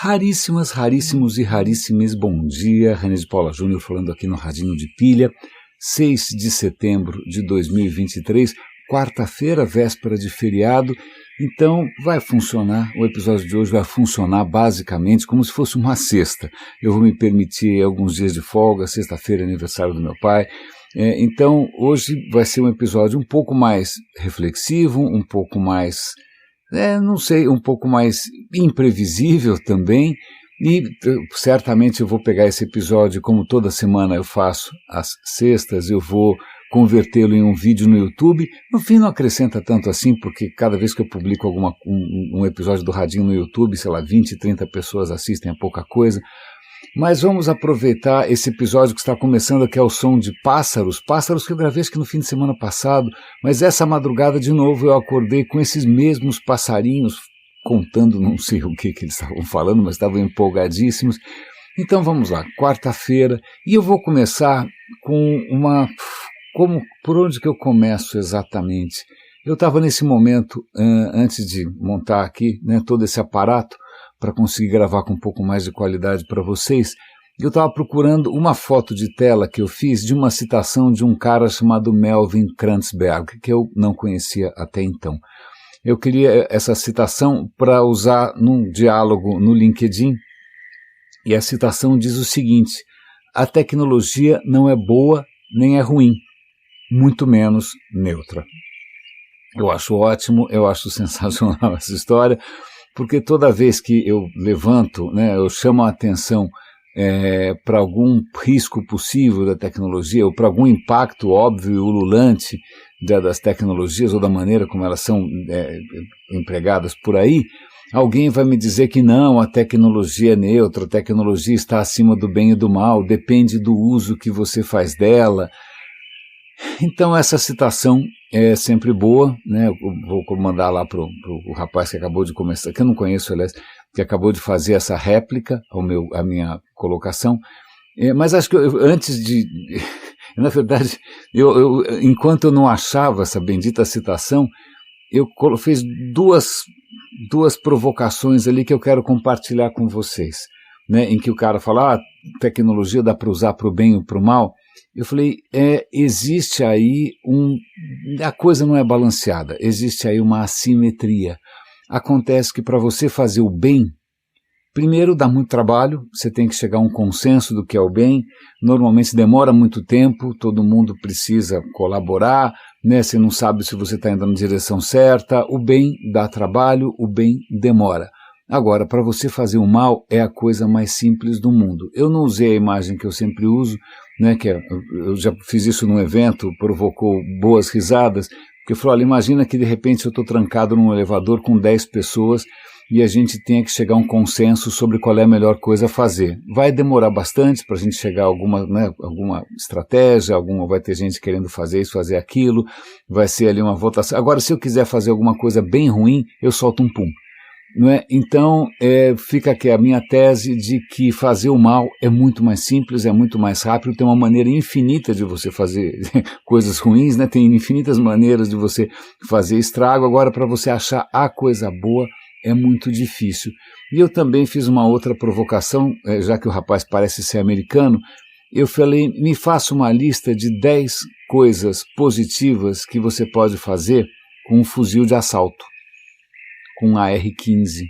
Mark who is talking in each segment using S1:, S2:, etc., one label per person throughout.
S1: Raríssimas, raríssimos e raríssimes, bom dia, René de Paula Júnior falando aqui no Radinho de Pilha, 6 de setembro de 2023, quarta-feira, véspera de feriado, então vai funcionar, o episódio de hoje vai funcionar basicamente como se fosse uma sexta. Eu vou me permitir alguns dias de folga, sexta-feira é aniversário do meu pai, então hoje vai ser um episódio um pouco mais reflexivo, um pouco mais... um pouco mais imprevisível também, e certamente eu vou pegar esse episódio, como toda semana eu faço às sextas, eu vou convertê-lo em um vídeo no YouTube. No fim não acrescenta tanto assim, porque cada vez que eu publico um episódio do Radinho no YouTube, sei lá, 20, 30 pessoas assistem, é pouca coisa. Mas vamos aproveitar esse episódio que está começando, que é o som de pássaros que eu gravei acho que no fim de semana passado, mas essa madrugada de novo eu acordei com esses mesmos passarinhos, contando não sei o que eles estavam falando, mas estavam empolgadíssimos. Então vamos lá, quarta-feira, e eu vou começar com por onde que eu começo exatamente? Eu estava nesse momento, antes de montar aqui, todo esse aparato, para conseguir gravar com um pouco mais de qualidade para vocês, eu estava procurando uma foto de tela que eu fiz de uma citação de um cara chamado Melvin Kranzberg, que eu não conhecia até então. Eu queria essa citação para usar num diálogo no LinkedIn, e a citação diz o seguinte: a tecnologia não é boa nem é ruim, muito menos neutra. Eu acho ótimo, eu acho sensacional essa história, porque toda vez que eu levanto, eu chamo a atenção para algum risco possível da tecnologia, ou para algum impacto óbvio e ululante das tecnologias, ou da maneira como elas são empregadas por aí, alguém vai me dizer que não, a tecnologia é neutra, a tecnologia está acima do bem e do mal, depende do uso que você faz dela. Então essa citação é sempre boa, eu vou mandar lá pro rapaz que acabou de começar, que eu não conheço, aliás, que acabou de fazer essa réplica à minha colocação, mas acho que na verdade, enquanto eu não achava essa bendita citação, eu fiz duas provocações ali que eu quero compartilhar com vocês, em que o cara fala, tecnologia dá para usar para o bem ou para o mal. Eu falei, existe aí a coisa não é balanceada, existe aí uma assimetria. Acontece que para você fazer o bem, primeiro dá muito trabalho, você tem que chegar a um consenso do que é o bem, normalmente demora muito tempo, todo mundo precisa colaborar, você não sabe se você está indo na direção certa, o bem dá trabalho, o bem demora. Agora, para você fazer o mal é a coisa mais simples do mundo. Eu não usei a imagem que eu sempre uso, eu já fiz isso num evento, provocou boas risadas, porque eu falei, olha, imagina que de repente eu estou trancado num elevador com 10 pessoas e a gente tenha que chegar a um consenso sobre qual é a melhor coisa a fazer. Vai demorar bastante para a gente chegar a alguma estratégia, vai ter gente querendo fazer isso, fazer aquilo, vai ser ali uma votação. Agora, se eu quiser fazer alguma coisa bem ruim, eu solto um pum. Então fica aqui a minha tese de que fazer o mal é muito mais simples, é muito mais rápido, tem uma maneira infinita de você fazer coisas ruins, tem infinitas maneiras de você fazer estrago. Agora, para você achar a coisa boa é muito difícil. E eu também fiz uma outra provocação, já que o rapaz parece ser americano, eu falei, me faça uma lista de 10 coisas positivas que você pode fazer com um fuzil de assalto, com um AR-15,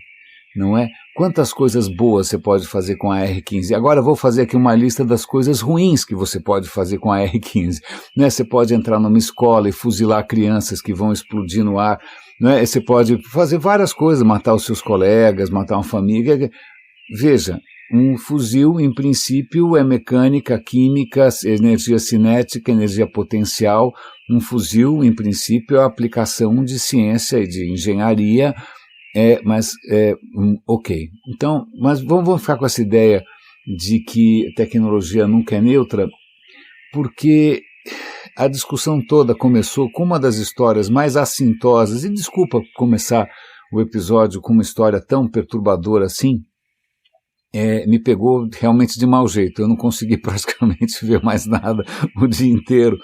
S1: não é? Quantas coisas boas você pode fazer com a AR-15? Agora eu vou fazer aqui uma lista das coisas ruins que você pode fazer com a AR-15. Você pode entrar numa escola e fuzilar crianças que vão explodir no ar, Você pode fazer várias coisas, matar os seus colegas, matar uma família. Veja, um fuzil, em princípio, é mecânica, química, energia cinética, energia potencial. Um fuzil, em princípio, é a aplicação de ciência e de engenharia. Ok. Então, mas vamos ficar com essa ideia de que tecnologia nunca é neutra, porque a discussão toda começou com uma das histórias mais assintosas, e desculpa começar o episódio com uma história tão perturbadora assim, me pegou realmente de mau jeito, eu não consegui praticamente ver mais nada o dia inteiro.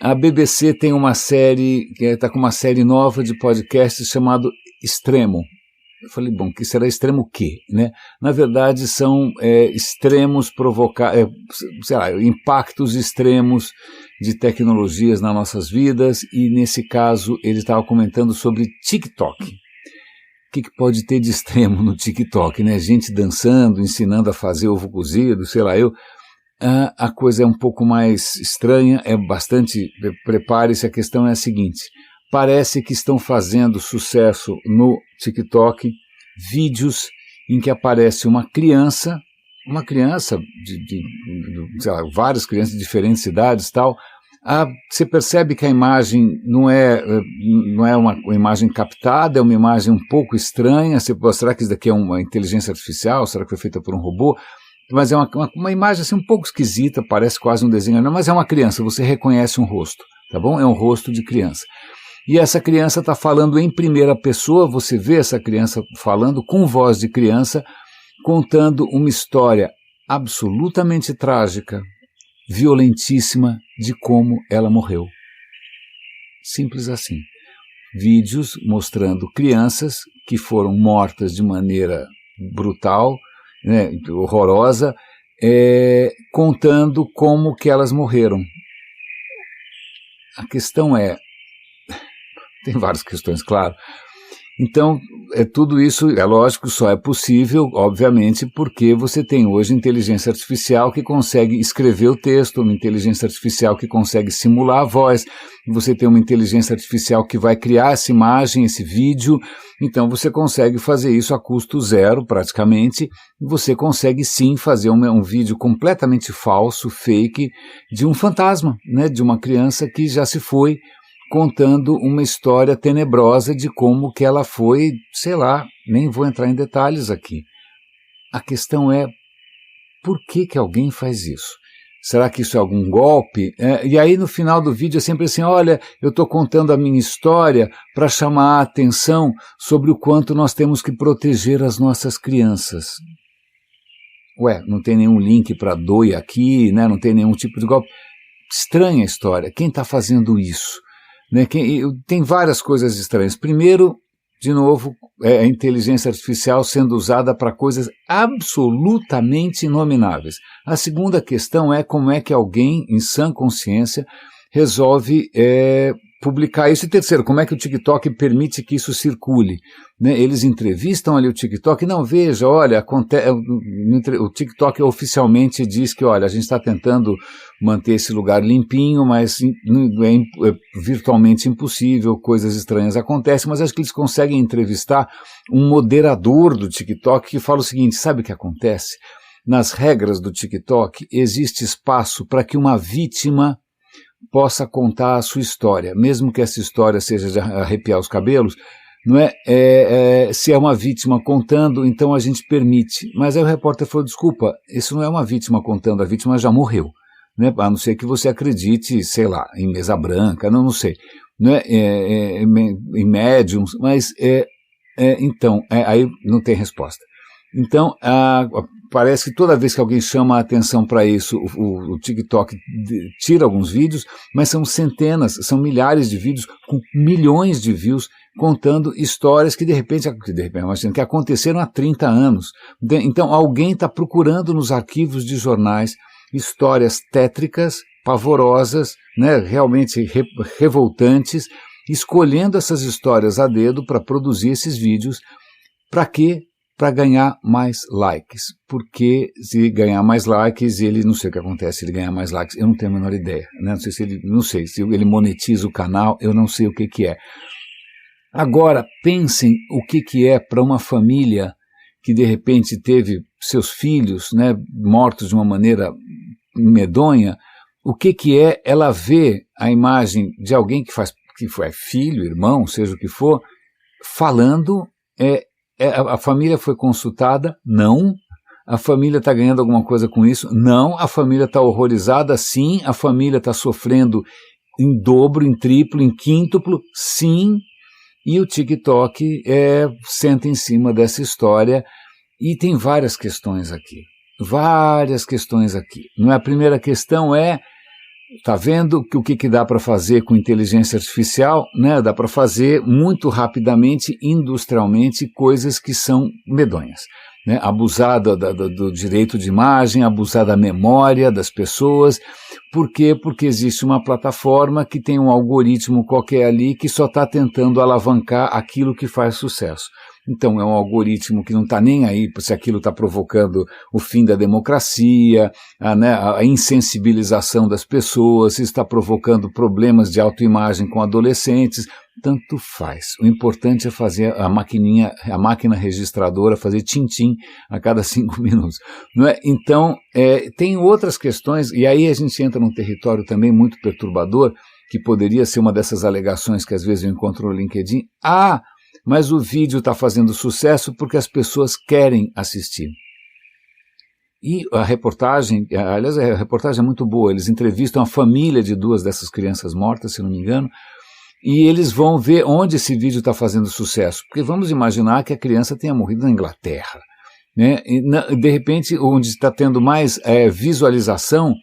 S1: A BBC tem uma série, está com uma série nova de podcasts chamado Extremo, Eu falei, bom, que será extremo o quê? Né? Na verdade, são extremos impactos extremos de tecnologias nas nossas vidas, e nesse caso ele estava comentando sobre TikTok. O que pode ter de extremo no TikTok? Né? Gente dançando, ensinando a fazer ovo cozido, sei lá eu. A coisa é um pouco mais estranha, prepare-se, a questão é a seguinte: parece que estão fazendo sucesso no TikTok vídeos em que aparece uma criança sei lá, várias crianças de diferentes idades e tal. Você percebe que a imagem não é uma imagem captada, é uma imagem um pouco estranha. Será que isso daqui é uma inteligência artificial? Será que foi feita por um robô? Mas é uma imagem assim um pouco esquisita, parece quase um desenho, mas é uma criança, você reconhece um rosto, tá bom? É um rosto de criança. E essa criança está falando em primeira pessoa, você vê essa criança falando com voz de criança, contando uma história absolutamente trágica, violentíssima, de como ela morreu. Simples assim. Vídeos mostrando crianças que foram mortas de maneira brutal, né, horrorosa, contando como que elas morreram. A questão tem várias questões, claro. Então, tudo isso, é lógico, só é possível, obviamente, porque você tem hoje inteligência artificial que consegue escrever o texto, uma inteligência artificial que consegue simular a voz, você tem uma inteligência artificial que vai criar essa imagem, esse vídeo, então você consegue fazer isso a custo zero, praticamente, e você consegue sim fazer um vídeo completamente falso, fake, de um fantasma, né, de uma criança que já se foi, contando uma história tenebrosa de como que ela foi, sei lá, nem vou entrar em detalhes aqui. A questão é, por que alguém faz isso? Será que isso é algum golpe? E aí no final do vídeo é sempre assim, olha, eu estou contando a minha história para chamar a atenção sobre o quanto nós temos que proteger as nossas crianças. Ué, não tem nenhum link para doe aqui, né? Não tem nenhum tipo de golpe. Estranha a história, quem está fazendo isso? Né, tem várias coisas estranhas. Primeiro, de novo, a inteligência artificial sendo usada para coisas absolutamente inomináveis. A segunda questão é como é que alguém, em sã consciência, resolve publicar isso. E terceiro, como é que o TikTok permite que isso circule? Né, eles entrevistam ali o TikTok, não, veja, olha, o TikTok oficialmente diz que, olha, a gente está tentando manter esse lugar limpinho, mas é virtualmente impossível, coisas estranhas acontecem, mas acho que eles conseguem entrevistar um moderador do TikTok que fala o seguinte, sabe o que acontece? Nas regras do TikTok existe espaço para que uma vítima possa contar a sua história, mesmo que essa história seja de arrepiar os cabelos, não é? Se é uma vítima contando, então a gente permite. Mas aí o repórter falou, desculpa, isso não é uma vítima contando, a vítima já morreu, né? A não ser que você acredite, sei lá, em mesa branca, não sei, não é? Em médiums, mas então, aí não tem resposta. Então, parece que toda vez que alguém chama a atenção para isso, o TikTok tira alguns vídeos, mas são centenas, são milhares de vídeos com milhões de views, contando histórias que de repente imagina, que aconteceram há 30 anos. Então, alguém está procurando nos arquivos de jornais histórias tétricas, pavorosas, né, realmente revoltantes, escolhendo essas histórias a dedo para produzir esses vídeos. Para quê? Para ganhar mais likes, porque se ganhar mais likes, ele, não sei o que acontece, se ele ganhar mais likes, eu não tenho a menor ideia, né? Não sei se ele monetiza o canal, eu não sei o que é. Agora, pensem o que é para uma família que de repente teve seus filhos, né, mortos de uma maneira medonha, o que é ela ver a imagem de alguém que foi filho, irmão, seja o que for, falando, a família foi consultada? Não. A família está ganhando alguma coisa com isso? Não. A família está horrorizada? Sim. A família está sofrendo em dobro, em triplo, em quíntuplo? Sim. E o TikTok senta em cima dessa história e tem várias questões aqui. Várias questões aqui. A primeira questão é Está vendo o que dá para fazer com inteligência artificial? Né? Dá para fazer muito rapidamente, industrialmente, coisas que são medonhas. Né? Abusar do direito de imagem, abusar da memória das pessoas. Por quê? Porque existe uma plataforma que tem um algoritmo qualquer ali que só está tentando alavancar aquilo que faz sucesso. Então é um algoritmo que não está nem aí se aquilo está provocando o fim da democracia, a insensibilização das pessoas, se está provocando problemas de autoimagem com adolescentes, tanto faz. O importante é fazer a máquina registradora fazer tim-tim a cada 5 minutos. Não é? Então, tem outras questões, e aí a gente entra num território também muito perturbador, que poderia ser uma dessas alegações que às vezes eu encontro no LinkedIn. Mas o vídeo está fazendo sucesso porque as pessoas querem assistir. E a reportagem, aliás, a reportagem é muito boa, eles entrevistam a família de 2 dessas crianças mortas, se não me engano, e eles vão ver onde esse vídeo está fazendo sucesso. Porque vamos imaginar que a criança tenha morrido na Inglaterra. Né? E, de repente, onde está tendo mais visualização,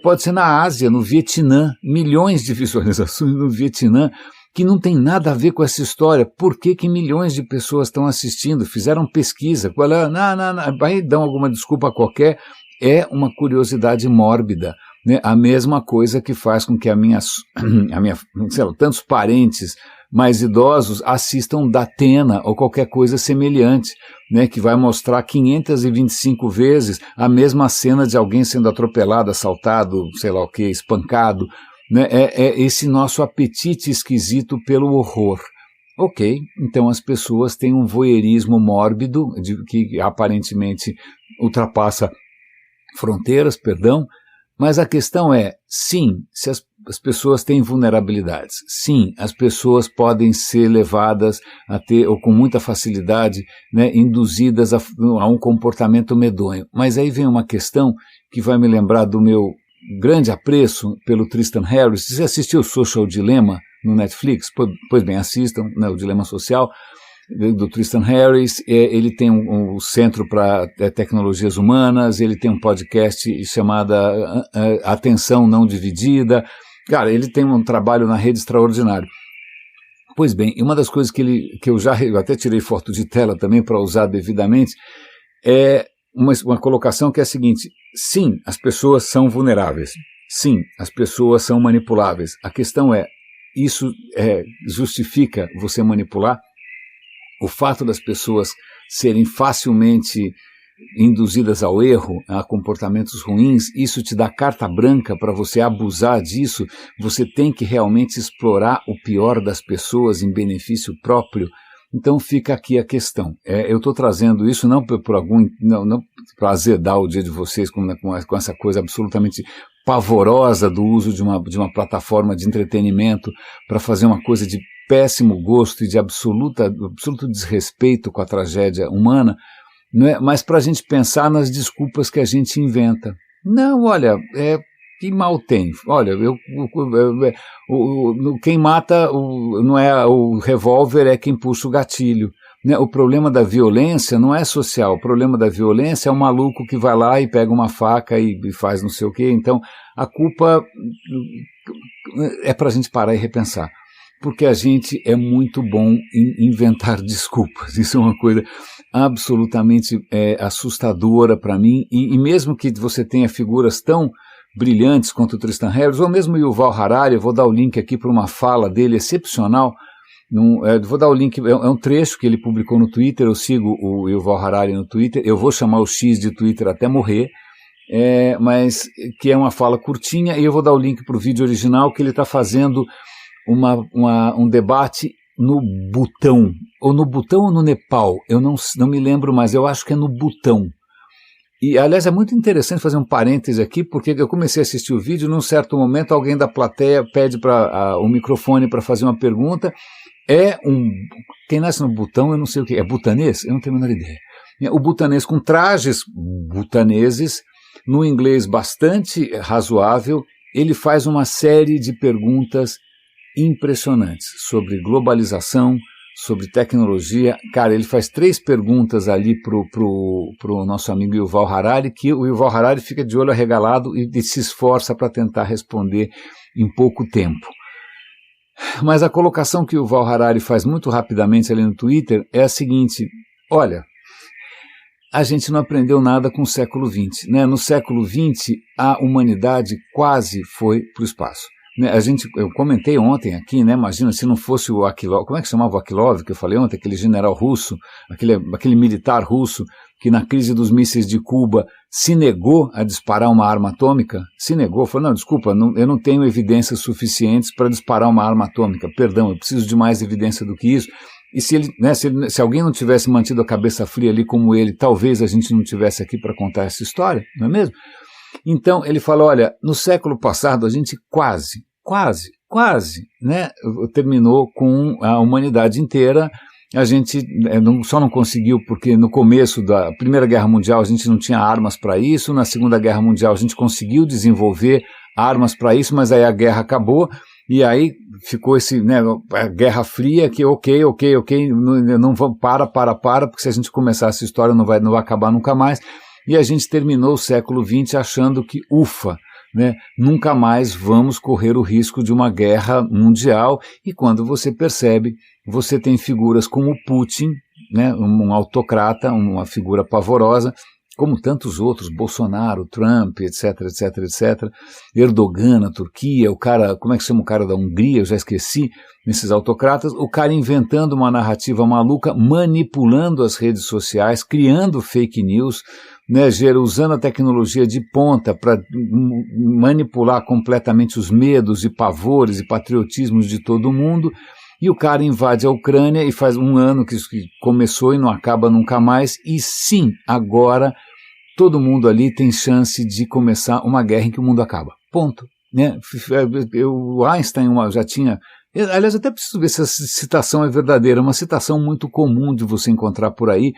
S1: pode ser na Ásia, no Vietnã, milhões de visualizações no Vietnã, que não tem nada a ver com essa história. Por que milhões de pessoas estão assistindo? Fizeram pesquisa, aí dão alguma desculpa qualquer, é uma curiosidade mórbida, né? A mesma coisa que faz com que sei lá, tantos parentes mais idosos assistam Datena ou qualquer coisa semelhante, né? Que vai mostrar 525 vezes a mesma cena de alguém sendo atropelado, assaltado, sei lá o que, espancado, né? É esse nosso apetite esquisito pelo horror. Ok, então as pessoas têm um voyeurismo mórbido, que aparentemente ultrapassa fronteiras, mas a questão é, sim, se as pessoas têm vulnerabilidades, sim, as pessoas podem ser levadas a ter, ou com muita facilidade, né, induzidas a um comportamento medonho. Mas aí vem uma questão que vai me lembrar do meu grande apreço pelo Tristan Harris. Você assistiu Social Dilemma no Netflix? Pois bem, assistam, né, o Dilema Social, do Tristan Harris. Ele tem um centro para tecnologias humanas, ele tem um podcast chamado Atenção Não Dividida. Cara, ele tem um trabalho na rede extraordinário. Pois bem, uma das coisas que eu até tirei foto de tela também para usar devidamente, é uma colocação que é a seguinte: sim, as pessoas são vulneráveis, sim, as pessoas são manipuláveis. A questão é, isso justifica você manipular? O fato das pessoas serem facilmente induzidas ao erro, a comportamentos ruins, isso te dá carta branca para você abusar disso? Você tem que realmente explorar o pior das pessoas em benefício próprio? Então fica aqui a questão. Eu estou trazendo isso não para azedar o dia de vocês com essa coisa absolutamente pavorosa do uso de uma plataforma de entretenimento para fazer uma coisa de péssimo gosto e de absoluto desrespeito com a tragédia humana, não é? Mas para a gente pensar nas desculpas que a gente inventa. Não, olha, que mal tem? Olha, quem mata não é o revólver, é quem puxa o gatilho. Né? O problema da violência não é social, o problema da violência é o maluco que vai lá e pega uma faca e faz não sei o quê. Então, a culpa é para a gente parar e repensar. Porque a gente é muito bom em inventar desculpas. Isso é uma coisa absolutamente assustadora para mim. E mesmo que você tenha figuras tão brilhantes quanto o Tristan Harris, ou mesmo o Yuval Harari, eu vou dar o link aqui para uma fala dele excepcional. Vou dar o link, é um trecho que ele publicou no Twitter. Eu sigo o Yuval Harari no Twitter, eu vou chamar o X de Twitter até morrer, mas que é uma fala curtinha, e eu vou dar o link para o vídeo original que ele está fazendo um debate no Butão, ou no Nepal, eu não me lembro mais, eu acho que é no Butão. E, aliás, é muito interessante fazer um parêntese aqui, porque eu comecei a assistir o vídeo, num certo momento alguém da plateia pede o microfone para fazer uma pergunta. Quem nasce no Butão, eu não sei o que, é butanês? Eu não tenho a menor ideia. O butanês com trajes butaneses, no inglês bastante razoável, ele faz uma série de perguntas impressionantes sobre globalização, sobre tecnologia. Cara, ele faz 3 perguntas ali pro nosso amigo Yuval Harari, que o Yuval Harari fica de olho arregalado e se esforça para tentar responder em pouco tempo. Mas a colocação que o Yuval Harari faz muito rapidamente ali no Twitter é a seguinte: olha, a gente não aprendeu nada com o século XX, né? No século XX, a humanidade quase foi para o espaço. Eu comentei ontem aqui, né? Imagina se não fosse o Akilov, como é que chamava o Akilov, que eu falei ontem, aquele general russo, aquele militar russo, que na crise dos mísseis de Cuba se negou a disparar uma arma atômica, falou, não, desculpa, eu não tenho evidências suficientes para disparar uma arma atômica, perdão, eu preciso de mais evidência do que isso. E se alguém não tivesse mantido a cabeça fria ali como ele, talvez a gente não tivesse aqui para contar essa história, não é mesmo? Então ele fala, olha, no século passado a gente quase, né, terminou com a humanidade inteira. A gente só não conseguiu porque no começo da Primeira Guerra Mundial a gente não tinha armas para isso, na Segunda Guerra Mundial a gente conseguiu desenvolver armas para isso, mas aí a guerra acabou e aí ficou a Guerra Fria que ok, não vamos, porque se a gente começar essa história não vai acabar nunca mais. E a gente terminou o século XX achando que, ufa, né, nunca mais vamos correr o risco de uma guerra mundial. E quando você percebe, você tem figuras como Putin, né, um autocrata, uma figura pavorosa, como tantos outros, Bolsonaro, Trump, etc, Erdogan na Turquia, o cara, como é que chama o cara da Hungria, eu já esqueci, nesses autocratas, o cara inventando uma narrativa maluca, manipulando as redes sociais, criando fake news, né, usando a tecnologia de ponta para manipular completamente os medos e pavores e patriotismos de todo mundo. E o cara invade a Ucrânia e faz um ano que começou e não acaba nunca mais. E sim, agora todo mundo ali tem chance de começar uma guerra em que o mundo acaba. Ponto. Né? O Einstein já tinha... Aliás, até preciso ver se essa citação é verdadeira. É uma citação muito comum de você encontrar por aí,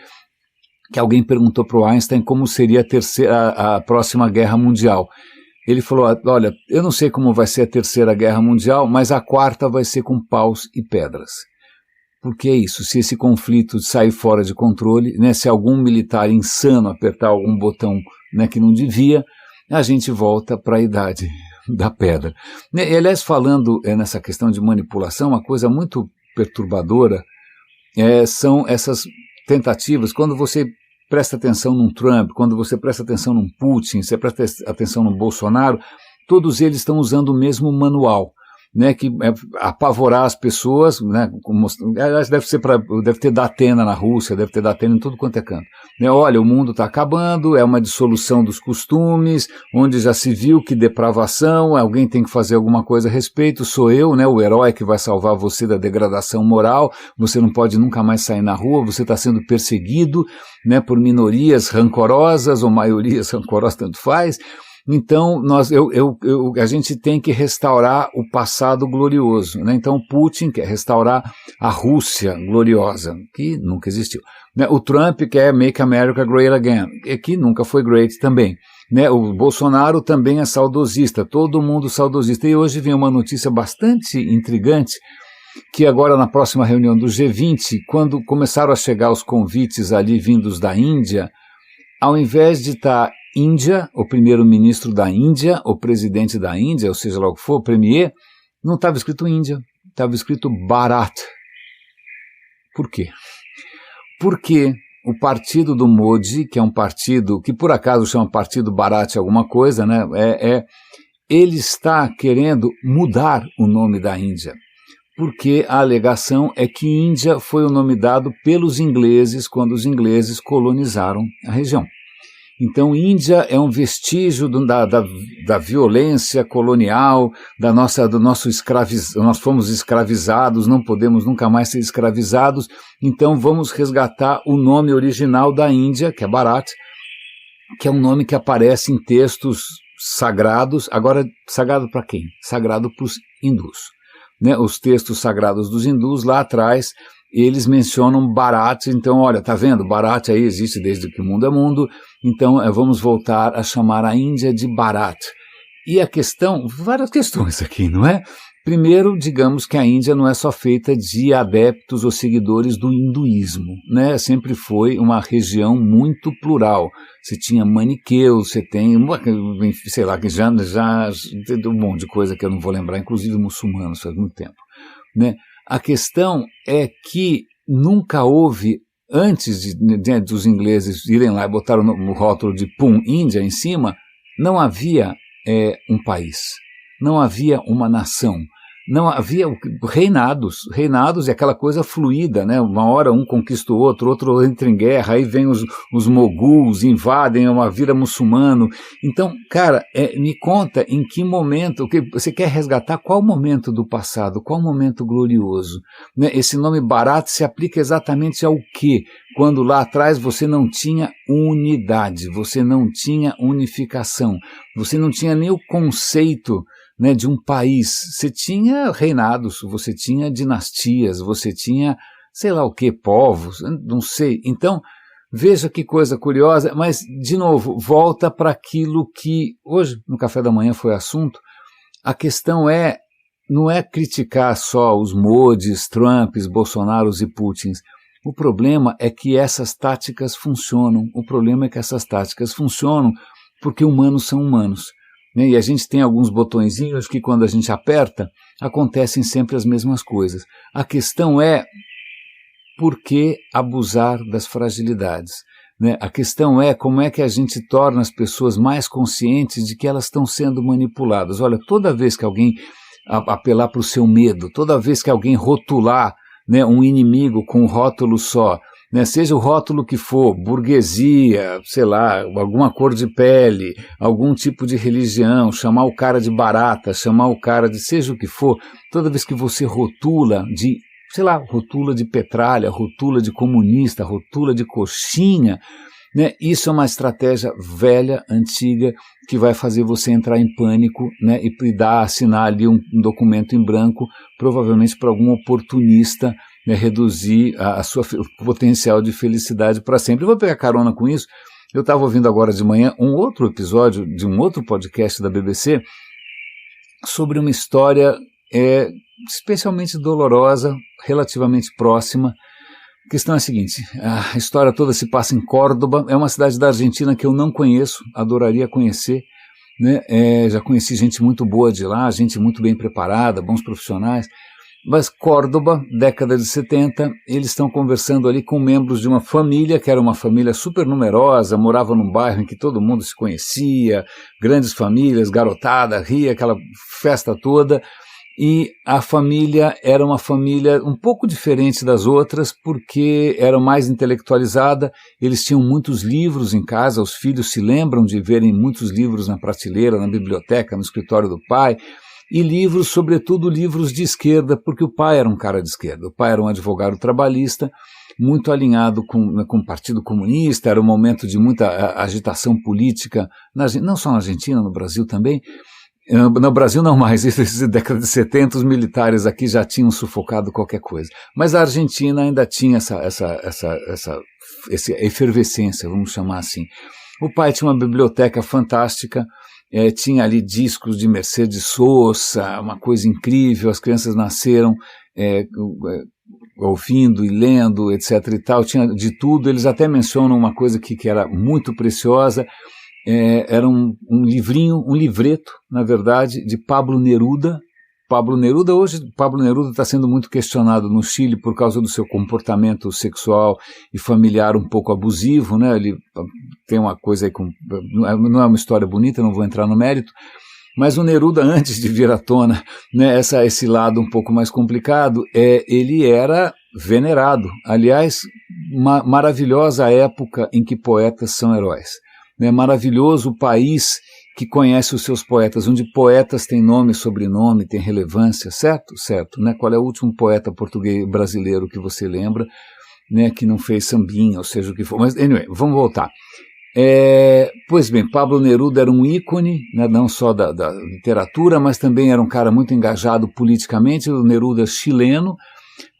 S1: que alguém perguntou para o Einstein como seria a próxima guerra mundial. Ele falou, olha, eu não sei como vai ser a Terceira Guerra Mundial, mas a quarta vai ser com paus e pedras. Porque é isso, se esse conflito sair fora de controle, né, se algum militar insano apertar algum botão, né, que não devia, a gente volta para a idade da pedra. E, aliás, falando nessa questão de manipulação, uma coisa muito perturbadora são essas tentativas, quando você presta atenção num Trump, quando você presta atenção num Putin, você presta atenção no Bolsonaro, todos eles estão usando o mesmo manual, né, que é apavorar as pessoas, né, deve ter Datena na Rússia, deve ter Datena em tudo quanto é canto. Né, olha, o mundo está acabando, é uma dissolução dos costumes, onde já se viu que depravação, alguém tem que fazer alguma coisa a respeito, sou eu, né, o herói que vai salvar você da degradação moral, você não pode nunca mais sair na rua, você está sendo perseguido, né, por minorias rancorosas ou maiorias rancorosas, tanto faz. Então, a gente tem que restaurar o passado glorioso, né? Então, Putin quer restaurar a Rússia gloriosa, que nunca existiu. Né? O Trump quer Make America Great Again, que nunca foi great também. Né? O Bolsonaro também é saudosista, todo mundo saudosista. E hoje vem uma notícia bastante intrigante, que agora na próxima reunião do G20, quando começaram a chegar os convites ali vindos da Índia, ao invés de estar Índia, o primeiro-ministro da Índia, o presidente da Índia, ou seja lá o que for, o premier, não estava escrito Índia, estava escrito Bharat. Por quê? Porque o partido do Modi, que é um partido que por acaso chama Partido Bharat alguma coisa, né, ele está querendo mudar o nome da Índia. Porque a alegação é que Índia foi o nome dado pelos ingleses quando os ingleses colonizaram a região. Então, Índia é um vestígio da violência colonial, nós fomos escravizados, não podemos nunca mais ser escravizados, então vamos resgatar o nome original da Índia, que é Bharat, que é um nome que aparece em textos sagrados. Agora, sagrado para quem? Sagrado para os hindus. Né? Os textos sagrados dos hindus, lá atrás, eles mencionam Bharat, então, olha, tá vendo? Bharat aí existe desde que o mundo é mundo, então vamos voltar a chamar a Índia de Bharat. E a questão, várias questões aqui, não é? Primeiro, digamos que a Índia não é só feita de adeptos ou seguidores do hinduísmo, né? Sempre foi uma região muito plural. Você tinha maniqueus, você tem, sei lá, já um monte de coisa que eu não vou lembrar, inclusive muçulmanos, faz muito tempo, né? A questão é que nunca houve, antes dos ingleses irem lá e botaram no rótulo de Pum, Índia em cima, não havia um país, não havia uma nação. Não havia reinados e aquela coisa fluida, né? Uma hora um conquista o outro entra em guerra, aí vem os moguls, invadem, vira muçulmano. Então, cara, me conta em que momento, que você quer resgatar qual momento do passado, qual momento glorioso, né? Esse nome Bharat se aplica exatamente ao quê? Quando lá atrás você não tinha unidade, você não tinha unificação, você não tinha nem o conceito, né, de um país. Você tinha reinados, você tinha dinastias, você tinha, sei lá o que, povos, não sei. Então, veja que coisa curiosa, mas, de novo, volta para aquilo que hoje, no café da manhã, foi assunto. A questão não é criticar só os Modis, Trumps, Bolsonaros e Putins. O problema é que essas táticas funcionam. O problema é que essas táticas funcionam porque humanos são humanos. E a gente tem alguns botõezinhos que quando a gente aperta, acontecem sempre as mesmas coisas. A questão é por que abusar das fragilidades, né? A questão é como é que a gente torna as pessoas mais conscientes de que elas estão sendo manipuladas. Olha, toda vez que alguém apelar para o seu medo, toda vez que alguém rotular, né, um inimigo com um rótulo só, né, seja o rótulo que for, burguesia, sei lá, alguma cor de pele, algum tipo de religião, chamar o cara de barata, chamar o cara de seja o que for, toda vez que você rotula de, sei lá, rotula de petralha, rotula de comunista, rotula de coxinha, né, isso é uma estratégia velha, antiga, que vai fazer você entrar em pânico, né, e assinar ali um documento em branco, provavelmente para algum oportunista, né, reduzir o potencial de felicidade para sempre. Eu vou pegar carona com isso. Eu estava ouvindo agora de manhã um outro episódio de um outro podcast da BBC sobre uma história especialmente dolorosa, relativamente próxima. A questão é a seguinte, a história toda se passa em Córdoba, é uma cidade da Argentina que eu não conheço, adoraria conhecer, né? Já conheci gente muito boa de lá, gente muito bem preparada, bons profissionais. Mas Córdoba, década de 70, eles estão conversando ali com membros de uma família, que era uma família super numerosa, morava num bairro em que todo mundo se conhecia, grandes famílias, garotada, ria, aquela festa toda, e a família era uma família um pouco diferente das outras, porque era mais intelectualizada, eles tinham muitos livros em casa, os filhos se lembram de verem muitos livros na prateleira, na biblioteca, no escritório do pai, e livros, sobretudo livros de esquerda, porque o pai era um cara de esquerda, o pai era um advogado trabalhista, muito alinhado com o Partido Comunista, era um momento de muita agitação política, não só na Argentina, no Brasil também. No Brasil não mais, na década de 70 os militares aqui já tinham sufocado qualquer coisa, mas a Argentina ainda tinha essa efervescência, vamos chamar assim. O pai tinha uma biblioteca fantástica, tinha ali discos de Mercedes Sosa, uma coisa incrível, as crianças nasceram ouvindo e lendo, etc. e tal, tinha de tudo. Eles até mencionam uma coisa que era muito preciosa, era um livreto, na verdade, de Pablo Neruda. Hoje, Pablo Neruda está sendo muito questionado no Chile por causa do seu comportamento sexual e familiar um pouco abusivo, né? Ele tem uma coisa aí não é uma história bonita, não vou entrar no mérito, mas o Neruda, antes de vir à tona, né, esse lado um pouco mais complicado, ele era venerado. Aliás, maravilhosa época em que poetas são heróis. Né? Maravilhoso o país que conhece os seus poetas, onde poetas têm nome, sobrenome, têm relevância, certo? Certo, né? Qual é o último poeta português brasileiro que você lembra, né, que não fez sambinha, ou seja o que for, mas anyway, vamos voltar. Pois bem, Pablo Neruda era um ícone, né, não só da literatura, mas também era um cara muito engajado politicamente, o Neruda chileno.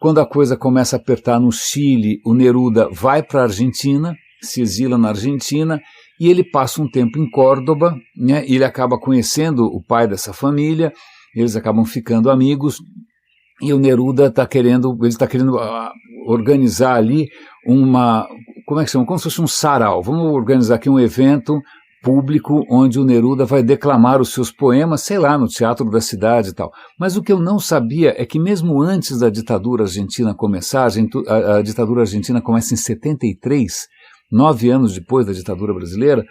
S1: Quando a coisa começa a apertar no Chile, o Neruda vai para a Argentina, se exila na Argentina, e ele passa um tempo em Córdoba, né, e ele acaba conhecendo o pai dessa família, eles acabam ficando amigos, e o Neruda está querendo organizar ali como é que chama? Como se fosse um sarau. Vamos organizar aqui um evento público onde o Neruda vai declamar os seus poemas, sei lá, no teatro da cidade e tal. Mas o que eu não sabia é que mesmo antes da ditadura argentina começar, a ditadura argentina começa em 73, 9 anos depois da ditadura brasileira,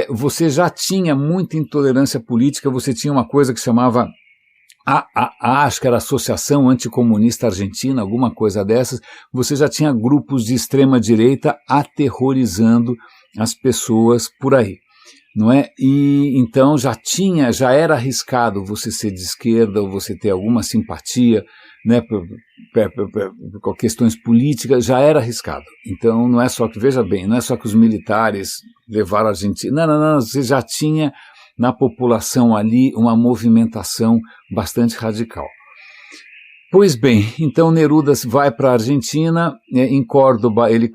S1: você já tinha muita intolerância política, você tinha uma coisa que chamava acho que era a Associação Anticomunista Argentina, alguma coisa dessas. Você já tinha grupos de extrema-direita aterrorizando as pessoas por aí, não é? E então já era arriscado você ser de esquerda ou você ter alguma simpatia, né, por questões políticas, já era arriscado. Então não é só que, veja bem, não é só que os militares levaram a Argentina, não, você já tinha na população ali uma movimentação bastante radical. Pois bem, então Neruda vai para a Argentina, em Córdoba ele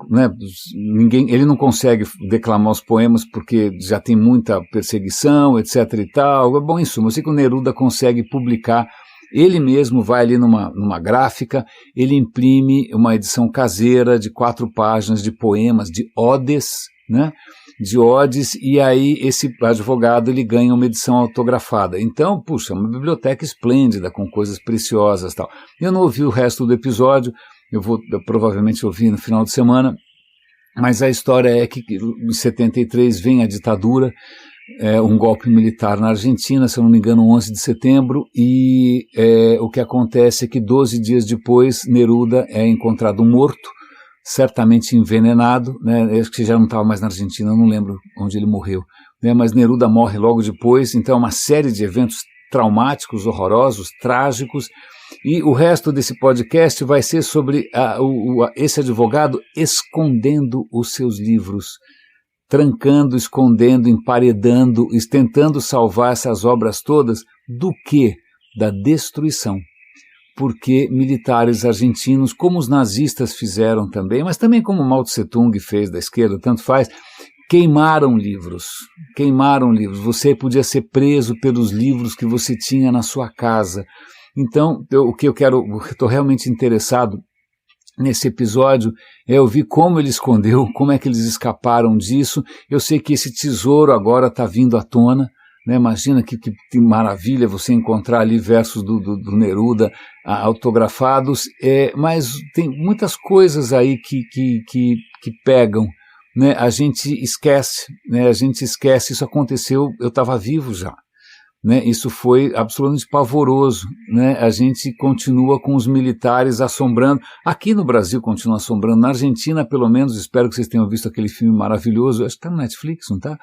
S1: não consegue declamar os poemas porque já tem muita perseguição, etc. e tal. Bom, em suma, eu sei que o Neruda consegue publicar, ele mesmo vai ali numa gráfica, ele imprime uma edição caseira de 4 páginas de poemas, de odes, né? De odes, e aí esse advogado ele ganha uma edição autografada. Então, puxa, uma biblioteca esplêndida, com coisas preciosas e tal. Eu não ouvi o resto do episódio, eu provavelmente ouvir no final de semana, mas a história é que em 73 vem a ditadura, um golpe militar na Argentina, se eu não me engano, 11 de setembro, e o que acontece é que 12 dias depois Neruda é encontrado morto, certamente envenenado, né? Acho que já não estava mais na Argentina, eu não lembro onde ele morreu, né? Mas Neruda morre logo depois, então é uma série de eventos traumáticos, horrorosos, trágicos, e o resto desse podcast vai ser sobre esse advogado escondendo os seus livros, trancando, escondendo, emparedando, tentando salvar essas obras todas do quê? Da destruição. Porque militares argentinos, como os nazistas fizeram também, mas também como Mao Tse-tung fez da esquerda, tanto faz, queimaram livros. Você podia ser preso pelos livros que você tinha na sua casa. Então, o que eu estou realmente interessado nesse episódio é ouvir como ele escondeu, como é que eles escaparam disso. Eu sei que esse tesouro agora está vindo à tona, né? Imagina que maravilha você encontrar ali versos do Neruda autografados, mas tem muitas coisas aí que pegam, né? A gente esquece, isso aconteceu, eu estava vivo já, né? Isso foi absolutamente pavoroso, né? A gente continua com os militares assombrando, aqui no Brasil continua assombrando, na Argentina pelo menos, espero que vocês tenham visto aquele filme maravilhoso, acho que está no Netflix, não está?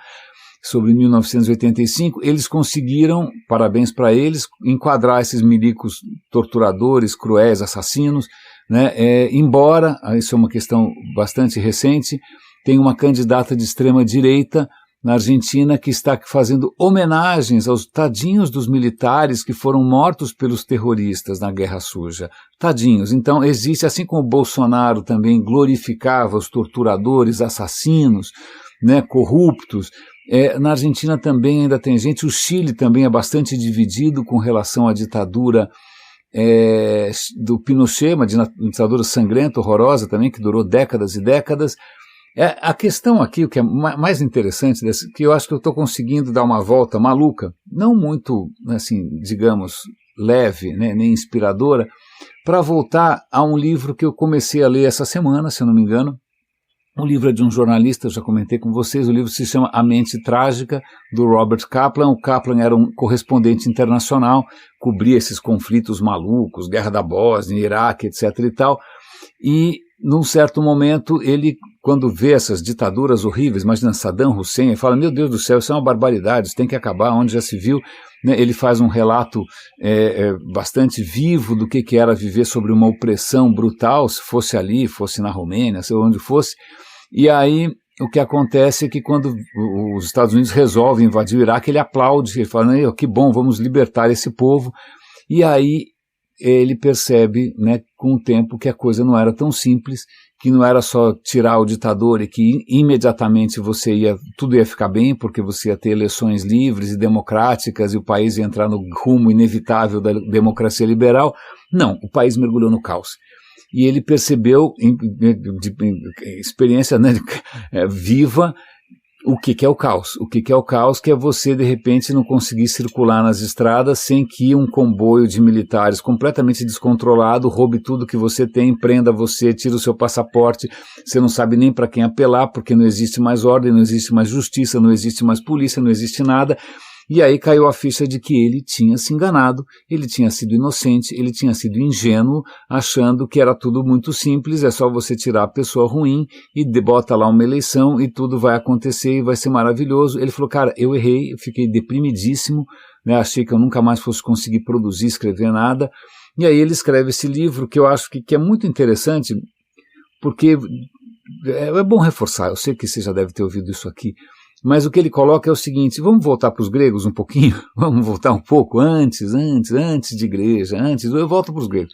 S1: Sobre 1985, eles conseguiram, parabéns para eles, enquadrar esses milicos torturadores, cruéis, assassinos, né? Embora, isso é uma questão bastante recente, tem uma candidata de extrema-direita na Argentina que está fazendo homenagens aos tadinhos dos militares que foram mortos pelos terroristas na Guerra Suja. Tadinhos. Então existe, assim como o Bolsonaro também glorificava os torturadores, assassinos, né, corruptos, na Argentina também ainda tem gente, o Chile também é bastante dividido com relação à ditadura do Pinochet, uma ditadura sangrenta, horrorosa também, que durou décadas e décadas. A questão aqui, o que é mais interessante, que eu acho que eu estou conseguindo dar uma volta maluca, não muito, assim, digamos, leve, né, nem inspiradora, para voltar a um livro que eu comecei a ler essa semana, se eu não me engano. O livro é de um jornalista, eu já comentei com vocês, o livro se chama A Mente Trágica, do Robert Kaplan. O Kaplan era um correspondente internacional, cobria esses conflitos malucos, Guerra da Bósnia, Iraque, etc. e tal, e num certo momento ele, quando vê essas ditaduras horríveis, imagina Saddam Hussein, ele fala, meu Deus do céu, isso é uma barbaridade, isso tem que acabar, onde já se viu, né? Ele faz um relato bastante vivo do que era viver sobre uma opressão brutal, se fosse ali, fosse na Romênia, sei onde fosse. E aí o que acontece é que quando os Estados Unidos resolvem invadir o Iraque, ele aplaude, ele fala, que bom, vamos libertar esse povo. E aí ele percebe, né, com o tempo que a coisa não era tão simples, que não era só tirar o ditador e que imediatamente tudo ia ficar bem, porque você ia ter eleições livres e democráticas e o país ia entrar no rumo inevitável da democracia liberal. Não, o país mergulhou no caos. E ele percebeu, de experiência, né, viva, o que é o caos. O que é o caos? Que é você, de repente, não conseguir circular nas estradas sem que um comboio de militares completamente descontrolado roube tudo que você tem, prenda você, tira o seu passaporte, você não sabe nem para quem apelar, porque não existe mais ordem, não existe mais justiça, não existe mais polícia, não existe nada. E aí caiu a ficha de que ele tinha se enganado, ele tinha sido inocente, ele tinha sido ingênuo, achando que era tudo muito simples, é só você tirar a pessoa ruim e bota lá uma eleição e tudo vai acontecer e vai ser maravilhoso. Ele falou, cara, eu errei, eu fiquei deprimidíssimo, né, achei que eu nunca mais fosse conseguir produzir, escrever nada. E aí ele escreve esse livro que eu acho que é muito interessante, porque é bom reforçar, eu sei que você já deve ter ouvido isso aqui, mas o que ele coloca é o seguinte, vamos voltar para os gregos um pouquinho, vamos voltar um pouco antes de igreja, eu volto para os gregos.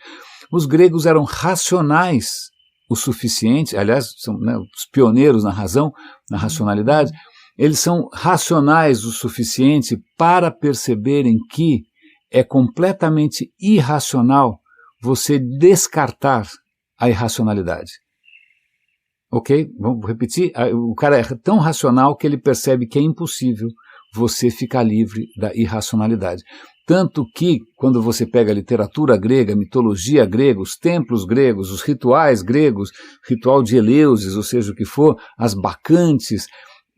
S1: Os gregos eram racionais o suficiente, aliás, são, né, os pioneiros na razão, na racionalidade, eles são racionais o suficiente para perceberem que é completamente irracional você descartar a irracionalidade. Ok? Vamos repetir? O cara é tão racional que ele percebe que é impossível você ficar livre da irracionalidade. Tanto que, quando você pega a literatura grega, a mitologia grega, os templos gregos, os rituais gregos, ritual de Eleusis, ou seja, o que for, as bacantes,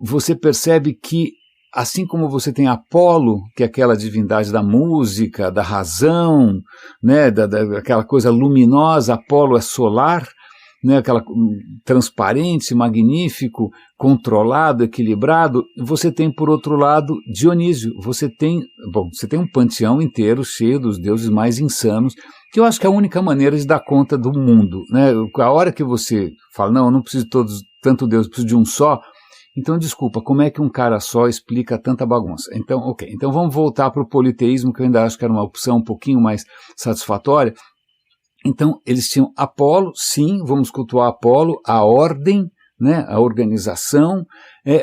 S1: você percebe que, assim como você tem Apolo, que é aquela divindade da música, da razão, né, aquela coisa luminosa, Apolo é solar, né, aquela transparente, magnífico, controlado, equilibrado, você tem, por outro lado, Dionísio. Você tem um panteão inteiro cheio dos deuses mais insanos, que eu acho que é a única maneira de dar conta do mundo. Né? A hora que você fala, não, eu não preciso de tanto Deus, eu preciso de um só, então, desculpa, como é que um cara só explica tanta bagunça? Então, ok, então vamos voltar para o politeísmo, que eu ainda acho que era uma opção um pouquinho mais satisfatória. Então, eles tinham Apolo, sim, vamos cultuar Apolo, a ordem, né, a organização,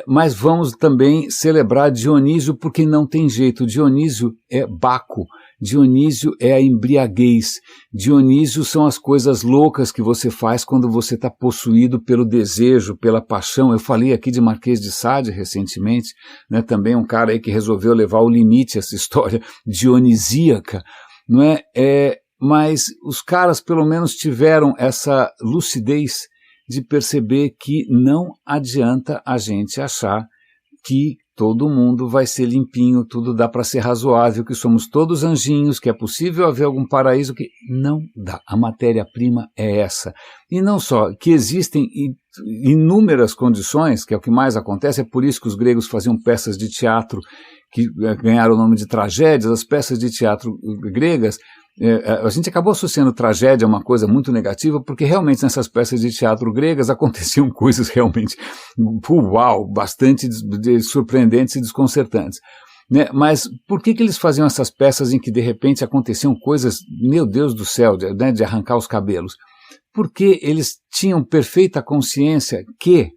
S1: mas vamos também celebrar Dionísio, porque não tem jeito. Dionísio é Baco, Dionísio é a embriaguez, Dionísio são as coisas loucas que você faz quando você está possuído pelo desejo, pela paixão. Eu falei aqui de Marquês de Sade recentemente, né, também um cara aí que resolveu levar ao limite essa história dionisíaca, não é? Mas os caras pelo menos tiveram essa lucidez de perceber que não adianta a gente achar que todo mundo vai ser limpinho, tudo dá para ser razoável, que somos todos anjinhos, que é possível haver algum paraíso, que não dá. A matéria-prima é essa. E não só, que existem inúmeras condições, que é o que mais acontece, é por isso que os gregos faziam peças de teatro que ganharam o nome de tragédias. As peças de teatro gregas, a gente acabou associando tragédia a uma coisa muito negativa, porque realmente nessas peças de teatro gregas aconteciam coisas realmente, uau, bastante surpreendentes e desconcertantes. Né? Mas por que eles faziam essas peças em que de repente aconteciam coisas, meu Deus do céu, de arrancar os cabelos? Porque eles tinham perfeita consciência que,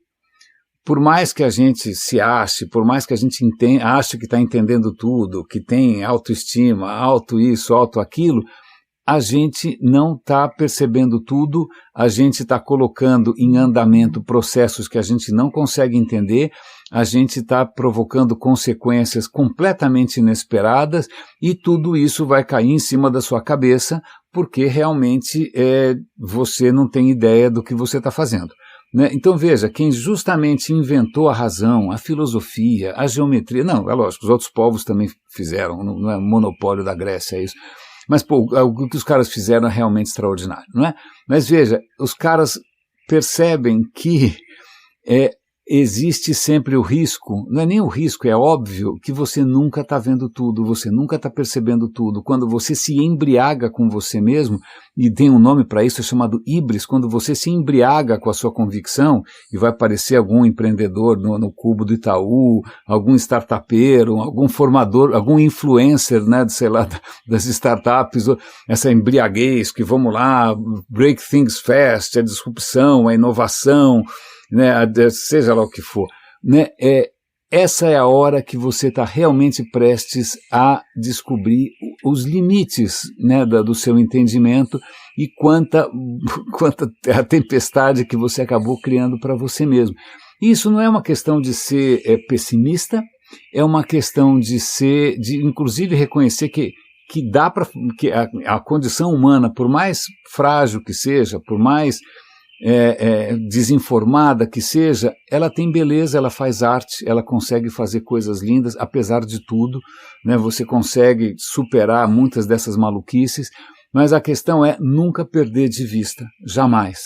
S1: por mais que a gente se ache, por mais que a gente ache que está entendendo tudo, que tem autoestima, auto isso, auto aquilo, a gente não está percebendo tudo, a gente está colocando em andamento processos que a gente não consegue entender, a gente está provocando consequências completamente inesperadas e tudo isso vai cair em cima da sua cabeça porque realmente você não tem ideia do que você está fazendo. Né? Então veja, quem justamente inventou a razão, a filosofia, a geometria, não, é lógico, os outros povos também fizeram, não é monopólio da Grécia, é isso, mas pô, o que os caras fizeram é realmente extraordinário, não é? Mas veja, os caras percebem que existe sempre o risco, não é nem o risco, é óbvio que você nunca está vendo tudo, você nunca está percebendo tudo. Quando você se embriaga com você mesmo, e tem um nome para isso, é chamado híbris, quando você se embriaga com a sua convicção, e vai aparecer algum empreendedor no cubo do Itaú, algum startupeiro, algum formador, algum influencer, né, sei lá, das startups, essa embriaguez que vamos lá, break things fast, a disrupção, a inovação, né, seja lá o que for, né, essa é a hora que você está realmente prestes a descobrir os limites, né, do seu entendimento e quanta a tempestade que você acabou criando para você mesmo. Isso não é uma questão de ser pessimista, é uma questão de inclusive reconhecer que dá para que a condição humana, por mais frágil que seja, por mais desinformada que seja, ela tem beleza, ela faz arte, ela consegue fazer coisas lindas, apesar de tudo, né? Você consegue superar muitas dessas maluquices, mas a questão é nunca perder de vista, jamais,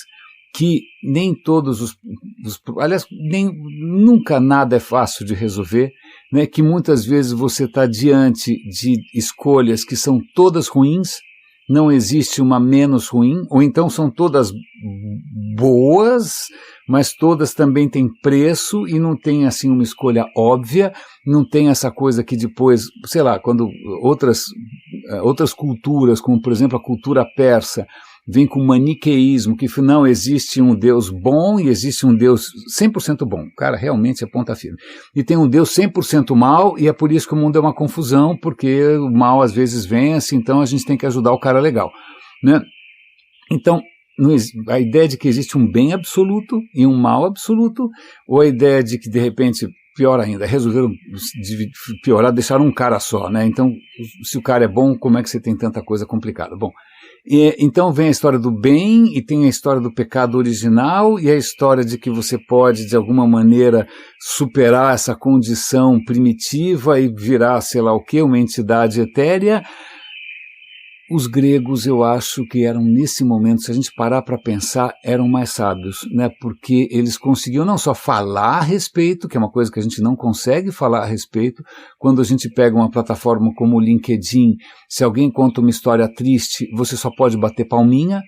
S1: que nem todos aliás, nunca nada é fácil de resolver, né? Que muitas vezes você está diante de escolhas que são todas ruins, não existe uma menos ruim, ou então são todas boas, mas todas também têm preço e não tem assim uma escolha óbvia, não tem essa coisa que depois, sei lá, quando outras culturas, como por exemplo a cultura persa, vem com maniqueísmo, que não existe um Deus bom e existe um Deus 100% bom. Cara, realmente é ponta firme. E tem um Deus 100% mal e é por isso que o mundo é uma confusão, porque o mal às vezes vence, então a gente tem que ajudar o cara legal, né? Então, a ideia de que existe um bem absoluto e um mal absoluto, ou a ideia de que de repente, pior ainda, resolveram piorar, deixaram um cara só, né? Então, se o cara é bom, como é que você tem tanta coisa complicada? Bom, então vem a história do bem e tem a história do pecado original e a história de que você pode, de alguma maneira, superar essa condição primitiva e virar, sei lá o quê, uma entidade etérea. Os gregos, eu acho que eram, nesse momento, se a gente parar para pensar, eram mais sábios, né? Porque eles conseguiam não só falar a respeito, que é uma coisa que a gente não consegue falar a respeito, quando a gente pega uma plataforma como o LinkedIn, se alguém conta uma história triste, você só pode bater palminha,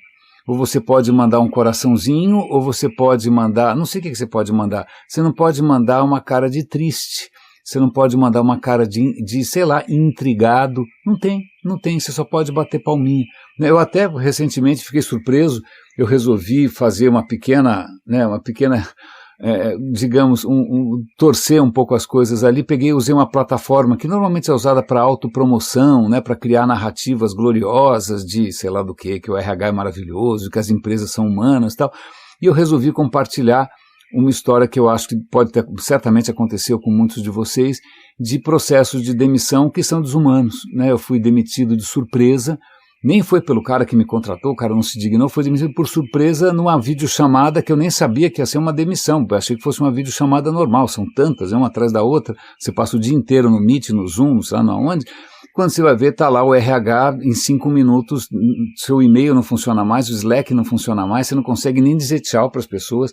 S1: ou você pode mandar um coraçãozinho, ou você pode mandar, não sei o que você pode mandar, você não pode mandar uma cara de triste, você não pode mandar uma cara de sei lá, intrigado. Não tem, você só pode bater palminha. Eu até recentemente fiquei surpreso, eu resolvi fazer uma pequena, digamos, torcer um pouco as coisas ali, usei uma plataforma que normalmente é usada para autopromoção, né, para criar narrativas gloriosas de sei lá do que o RH é maravilhoso, que as empresas são humanas e tal, e eu resolvi compartilhar uma história que eu acho que certamente aconteceu com muitos de vocês, de processos de demissão que são desumanos, né? Eu fui demitido de surpresa, nem foi pelo cara que me contratou, o cara não se dignou, foi demitido por surpresa numa videochamada que eu nem sabia que ia ser uma demissão, eu achei que fosse uma videochamada normal, são tantas, uma atrás da outra, você passa o dia inteiro no Meet, no Zoom, não sei lá onde, quando você vai ver, está lá o RH, em 5 minutos, seu e-mail não funciona mais, o Slack não funciona mais, você não consegue nem dizer tchau para as pessoas.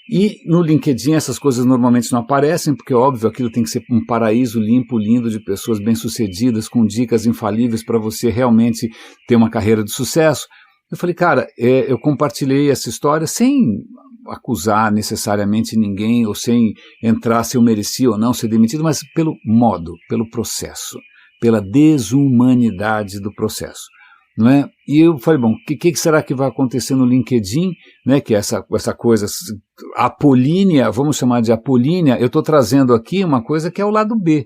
S1: E no LinkedIn essas coisas normalmente não aparecem, porque óbvio, aquilo tem que ser um paraíso limpo, lindo, de pessoas bem-sucedidas, com dicas infalíveis para você realmente ter uma carreira de sucesso. Eu falei, cara, eu compartilhei essa história sem acusar necessariamente ninguém, ou sem entrar se eu merecia ou não ser demitido, mas pelo modo, pelo processo, pela desumanidade do processo. Não é? E eu falei, bom, o que será que vai acontecer no LinkedIn, né, que essa coisa apolínea, vamos chamar de apolínea, eu estou trazendo aqui uma coisa que é o lado B,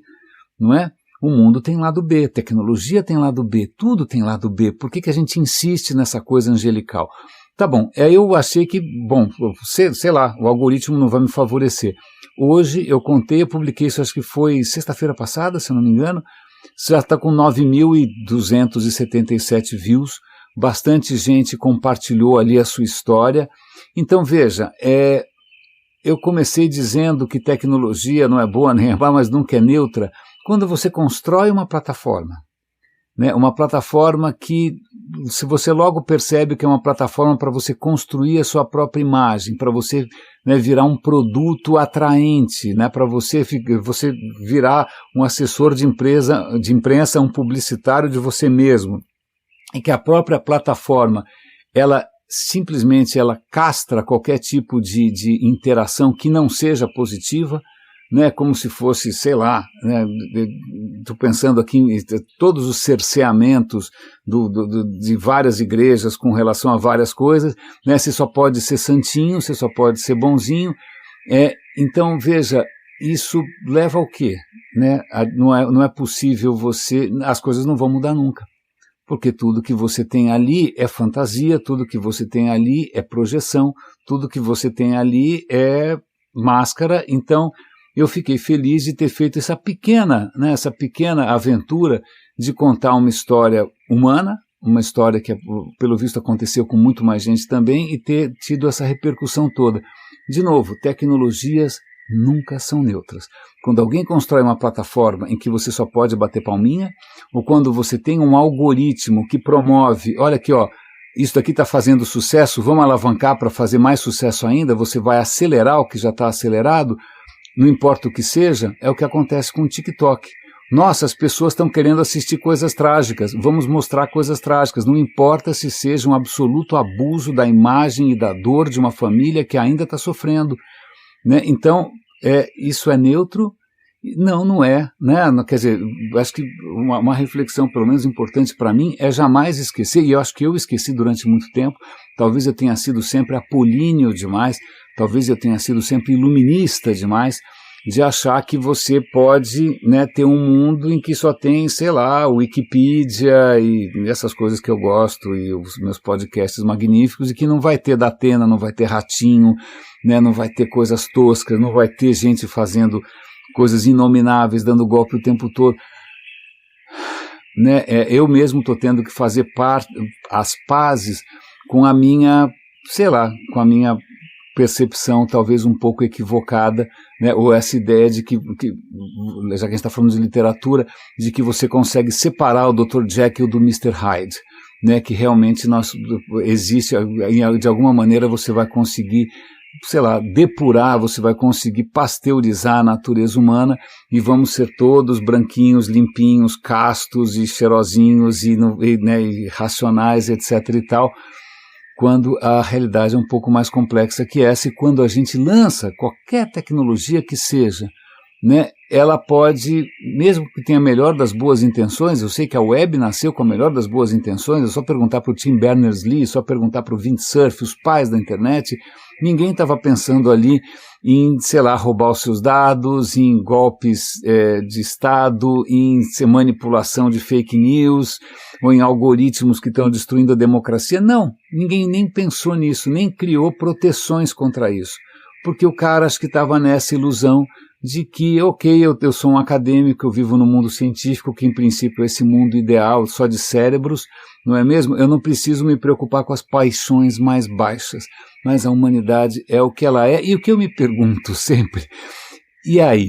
S1: não é? O mundo tem lado B, tecnologia tem lado B, tudo tem lado B, por que a gente insiste nessa coisa angelical? Tá bom, aí eu achei que, bom, sei lá, o algoritmo não vai me favorecer. Hoje eu publiquei isso, acho que foi sexta-feira passada, se eu não me engano, já está com 9.277 views, bastante gente compartilhou ali a sua história. Então veja, eu comecei dizendo que tecnologia não é boa nem é má, mas nunca é neutra, quando você constrói uma plataforma, né? Uma plataforma que, se você logo percebe que é uma plataforma para você construir a sua própria imagem, para você, né, virar um produto atraente, né, para você virar um assessor de imprensa, um publicitário de você mesmo, e que a própria plataforma, ela simplesmente castra qualquer tipo de interação que não seja positiva, né, como se fosse, sei lá, né, estou pensando aqui em todos os cerceamentos de várias igrejas com relação a várias coisas, né, você só pode ser santinho, você só pode ser bonzinho, então veja, isso leva ao quê? Né? Não é possível as coisas não vão mudar nunca, porque tudo que você tem ali é fantasia, tudo que você tem ali é projeção, tudo que você tem ali é máscara, então eu fiquei feliz de ter feito essa pequena aventura de contar uma história humana, uma história que, pelo visto, aconteceu com muito mais gente também, e ter tido essa repercussão toda. De novo, tecnologias nunca são neutras. Quando alguém constrói uma plataforma em que você só pode bater palminha, ou quando você tem um algoritmo que promove, olha aqui, ó, isso aqui está fazendo sucesso, vamos alavancar para fazer mais sucesso ainda, você vai acelerar o que já está acelerado, não importa o que seja, é o que acontece com o TikTok. Nossa, as pessoas estão querendo assistir coisas trágicas, vamos mostrar coisas trágicas, não importa se seja um absoluto abuso da imagem e da dor de uma família que ainda está sofrendo, né? Então, isso é neutro? Não, não é, né? Quer dizer, acho que uma reflexão, pelo menos importante para mim, é jamais esquecer, e eu acho que eu esqueci durante muito tempo, talvez eu tenha sido sempre apolíneo demais, talvez eu tenha sido sempre iluminista demais, de achar que você pode, né, ter um mundo em que só tem, sei lá, Wikipedia e essas coisas que eu gosto, e os meus podcasts magníficos, e que não vai ter Datena, não vai ter ratinho, né, não vai ter coisas toscas, não vai ter gente fazendo coisas inomináveis, dando golpe o tempo todo, né? Eu mesmo estou tendo que fazer as pazes com a minha, sei lá, com a minha percepção talvez um pouco equivocada, né? Ou essa ideia de que já que a gente está falando de literatura, de que você consegue separar o Dr. Jekyll do Mr. Hyde, né? Que realmente existe, de alguma maneira você vai conseguir, sei lá, depurar, você vai conseguir pasteurizar a natureza humana e vamos ser todos branquinhos, limpinhos, castos e cheirosinhos e racionais, etc. e tal, quando a realidade é um pouco mais complexa que essa, e quando a gente lança qualquer tecnologia que seja, né, ela pode, mesmo que tenha a melhor das boas intenções, eu sei que a web nasceu com a melhor das boas intenções, é só perguntar para o Tim Berners-Lee, é só perguntar para o Vint Cerf, os pais da internet, ninguém estava pensando ali em, sei lá, roubar os seus dados, em golpes de Estado, em manipulação de fake news, ou em algoritmos que estão destruindo a democracia. Não, ninguém nem pensou nisso, nem criou proteções contra isso, porque o cara acho que estava nessa ilusão de que, ok, eu sou um acadêmico, eu vivo no mundo científico, que em princípio é esse mundo ideal só de cérebros, não é mesmo? Eu não preciso me preocupar com as paixões mais baixas, mas a humanidade é o que ela é, e o que eu me pergunto sempre, e aí?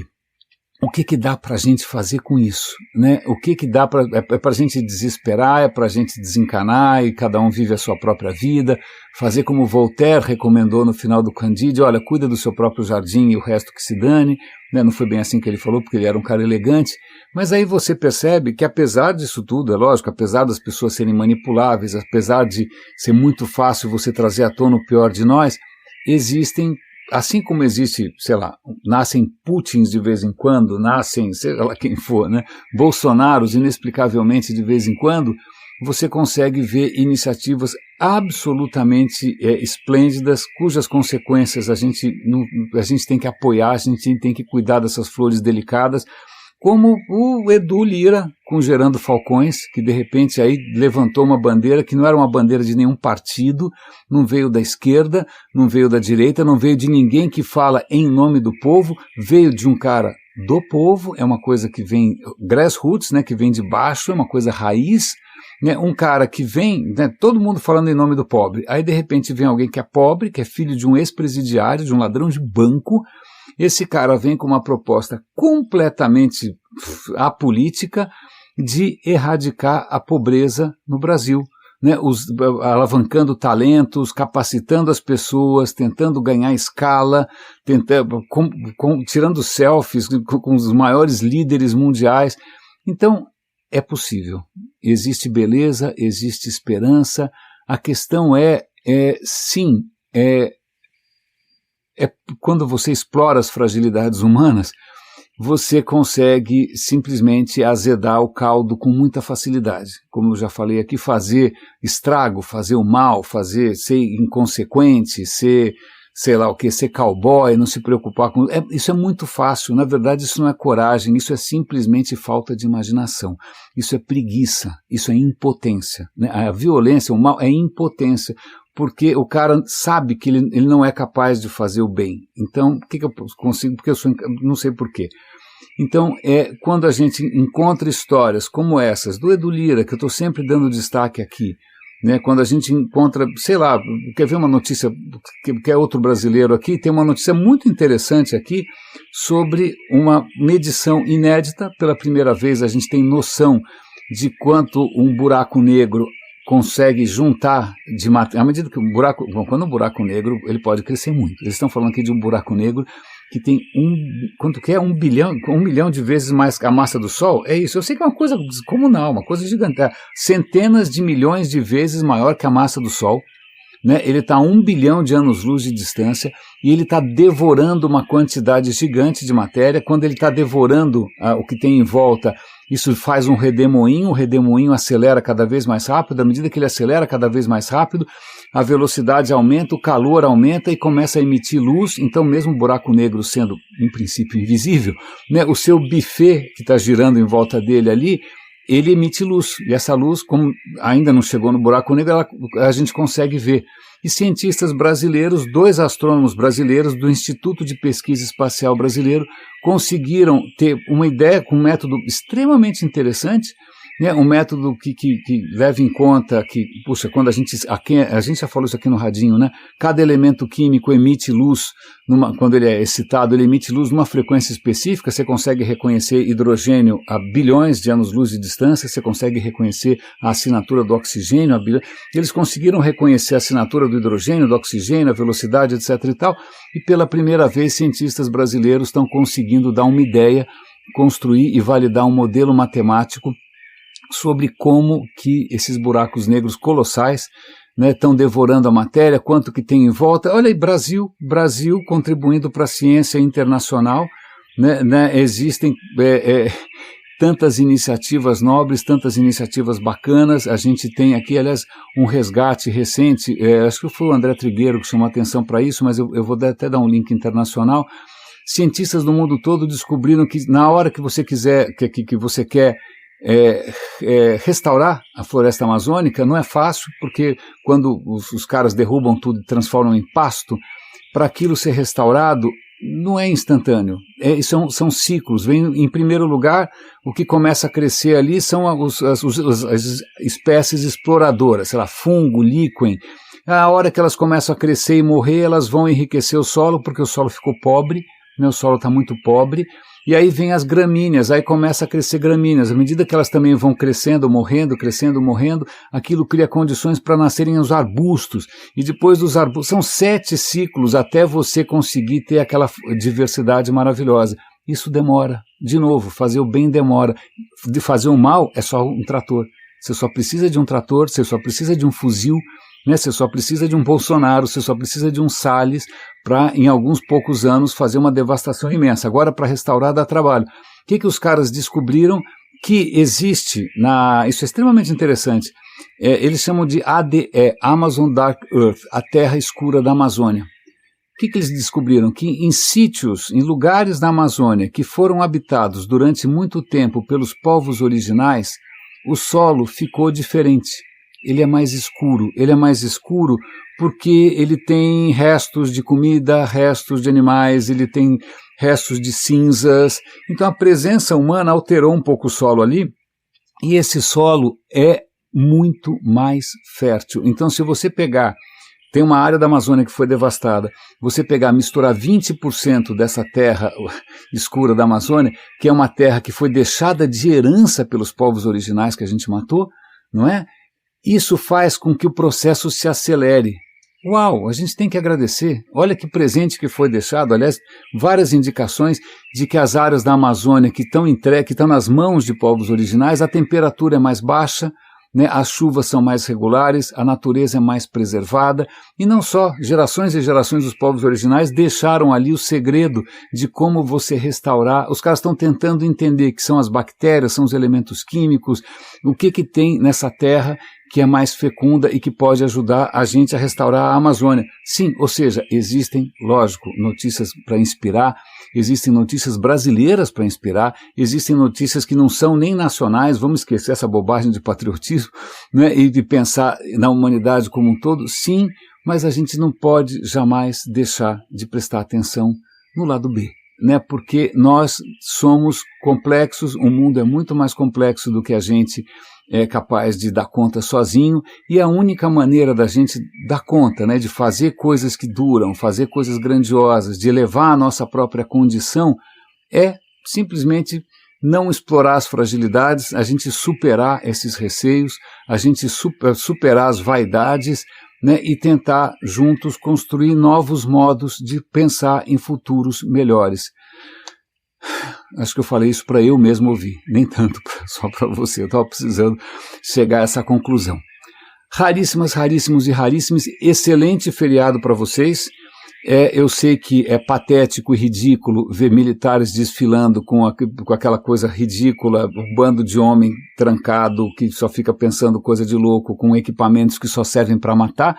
S1: O que dá para a gente fazer com isso, né? O que dá para... É para a gente desesperar, é para a gente desencanar e cada um vive a sua própria vida, fazer como Voltaire recomendou no final do Candide, olha, cuida do seu próprio jardim e o resto que se dane, né? Não foi bem assim que ele falou, porque ele era um cara elegante, mas aí você percebe que apesar disso tudo, é lógico, apesar das pessoas serem manipuláveis, apesar de ser muito fácil você trazer à tona o pior de nós, existem, assim como existe, sei lá, nascem Putins de vez em quando, nascem, sei lá quem for, né, Bolsonaros inexplicavelmente de vez em quando, você consegue ver iniciativas absolutamente esplêndidas, cujas consequências a gente tem que apoiar, a gente tem que cuidar dessas flores delicadas, como o Edu Lira com Gerando Falcões, que de repente aí levantou uma bandeira que não era uma bandeira de nenhum partido, não veio da esquerda, não veio da direita, não veio de ninguém que fala em nome do povo, veio de um cara do povo, é uma coisa que vem grassroots, né, que vem de baixo, é uma coisa raiz, né, um cara que vem, né, todo mundo falando em nome do pobre, aí de repente vem alguém que é pobre, que é filho de um ex-presidiário, de um ladrão de banco. Esse cara vem com uma proposta completamente apolítica, de erradicar a pobreza no Brasil, né, alavancando talentos, capacitando as pessoas, tentando ganhar escala, tirando selfies com os maiores líderes mundiais. Então, é possível. Existe beleza, existe esperança. A questão sim, quando você explora as fragilidades humanas, você consegue simplesmente azedar o caldo com muita facilidade. Como eu já falei aqui, fazer estrago, fazer o mal, ser inconsequente, ser cowboy, não se preocupar com... Isso é muito fácil. Na verdade, isso não é coragem, isso é simplesmente falta de imaginação. Isso é preguiça, isso é impotência, né? A violência, o mal é impotência, porque o cara sabe que ele não é capaz de fazer o bem. Então, o que eu consigo? Porque não sei porquê. Então, quando a gente encontra histórias como essas, do Edu Lyra, que eu estou sempre dando destaque aqui, né, quando a gente encontra, sei lá, quer ver uma notícia, que é outro brasileiro aqui, tem uma notícia muito interessante aqui sobre uma medição inédita. Pela primeira vez a gente tem noção de quanto um buraco negro consegue juntar de matéria, à medida que quando um buraco negro, ele pode crescer muito. Eles estão falando aqui de um buraco negro que tem quanto que é 1 milhão de vezes mais a massa do Sol. É isso, eu sei que é uma coisa descomunal, uma coisa gigantesca, centenas de milhões de vezes maior que a massa do Sol, né? Ele está a 1 bilhão de anos-luz de distância e ele está devorando uma quantidade gigante de matéria. Quando ele está devorando o que tem em volta, isso faz um redemoinho, o redemoinho acelera cada vez mais rápido. À medida que ele acelera cada vez mais rápido, a velocidade aumenta, o calor aumenta e começa a emitir luz. Então, mesmo o buraco negro sendo, em princípio, invisível, né, o seu buffet que está girando em volta dele ali, ele emite luz. E essa luz, como ainda não chegou no buraco negro, a gente consegue ver. E cientistas brasileiros, 2 astrônomos brasileiros do Instituto de Pesquisa Espacial Brasileiro, conseguiram ter uma ideia com um método extremamente interessante, né, um método que leva em conta que, puxa, quando a gente já falou isso aqui no radinho, né, cada elemento químico emite luz, quando ele é excitado, ele emite luz numa frequência específica. Você consegue reconhecer hidrogênio a bilhões de anos-luz de distância, você consegue reconhecer a assinatura do oxigênio, eles conseguiram reconhecer a assinatura do hidrogênio, do oxigênio, a velocidade, etc. e tal, e pela primeira vez cientistas brasileiros estão conseguindo dar uma ideia, construir e validar um modelo matemático sobre como que esses buracos negros colossais, né, estão devorando a matéria, quanto que tem em volta. Olha aí, Brasil contribuindo para a ciência internacional, né, existem tantas iniciativas nobres, tantas iniciativas bacanas. A gente tem aqui, aliás, um resgate recente, acho que foi o André Trigueiro que chamou a atenção para isso, mas eu vou até dar um link internacional. Cientistas do mundo todo descobriram que na hora que você quiser, que você quer restaurar a floresta amazônica, não é fácil, porque quando os caras derrubam tudo e transformam em pasto, para aquilo ser restaurado, não é instantâneo, são ciclos. Vem, em primeiro lugar, o que começa a crescer ali são as espécies exploradoras, sei lá, fungo, líquen. A hora que elas começam a crescer e morrer, elas vão enriquecer o solo, porque o solo ficou pobre, né, o solo está muito pobre. E aí vem as gramíneas, aí começa a crescer gramíneas. À medida que elas também vão crescendo, morrendo, aquilo cria condições para nascerem os arbustos. E depois dos arbustos, são 7 ciclos até você conseguir ter aquela diversidade maravilhosa. Isso demora. De novo, fazer o bem demora. De fazer o mal é só um trator. Você só precisa de um trator, você só precisa de um fuzil, né? Você só precisa de um Bolsonaro, você só precisa de um Salles para, em alguns poucos anos, fazer uma devastação imensa. Agora, para restaurar, dá trabalho. O que os caras descobriram? Que existe, isso é extremamente interessante, eles chamam de ADE, Amazon Dark Earth, a terra escura da Amazônia. O que eles descobriram? Que em sítios, em lugares da Amazônia que foram habitados durante muito tempo pelos povos originais, o solo ficou diferente. Ele é mais escuro porque ele tem restos de comida, restos de animais, ele tem restos de cinzas. Então a presença humana alterou um pouco o solo ali, e esse solo é muito mais fértil. Então, se você pegar tem uma área da Amazônia que foi devastada, você pegar, misturar 20% dessa terra escura da Amazônia, que é uma terra que foi deixada de herança pelos povos originais que a gente matou, não é? Isso faz com que o processo se acelere. Uau, a gente tem que agradecer. Olha que presente que foi deixado. Aliás, várias indicações de que as áreas da Amazônia que estão nas mãos de povos originais, a temperatura é mais baixa, né, as chuvas são mais regulares, a natureza é mais preservada, e não só, gerações e gerações dos povos originais deixaram ali o segredo de como você restaurar. Os caras estão tentando entender que são as bactérias, são os elementos químicos, o que tem nessa terra que é mais fecunda e que pode ajudar a gente a restaurar a Amazônia. Sim, ou seja, existem, lógico, notícias para inspirar, existem notícias brasileiras para inspirar, existem notícias que não são nem nacionais, vamos esquecer essa bobagem de patriotismo, né, e de pensar na humanidade como um todo, sim, mas a gente não pode jamais deixar de prestar atenção no lado B, né, porque nós somos complexos, o mundo é muito mais complexo do que a gente é capaz de dar conta sozinho, e a única maneira da gente dar conta, né, de fazer coisas que duram, fazer coisas grandiosas, de elevar a nossa própria condição, é simplesmente não explorar as fragilidades, a gente superar esses receios, a gente superar as vaidades, né, e tentar juntos construir novos modos de pensar em futuros melhores. Acho que eu falei isso para eu mesmo ouvir, nem tanto só para você. Eu estava precisando chegar a essa conclusão. Raríssimos e raríssimos, excelente feriado para vocês. Eu sei que é patético e ridículo ver militares desfilando com aquela coisa ridícula, um bando de homem trancado que só fica pensando coisa de louco, com equipamentos que só servem para matar.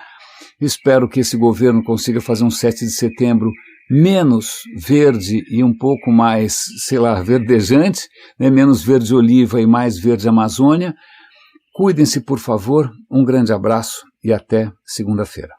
S1: Espero que esse governo consiga fazer um 7 de setembro menos verde e um pouco mais, sei lá, verdejante, né? Menos verde oliva e mais verde Amazônia. Cuidem-se, por favor. Um grande abraço e até segunda-feira.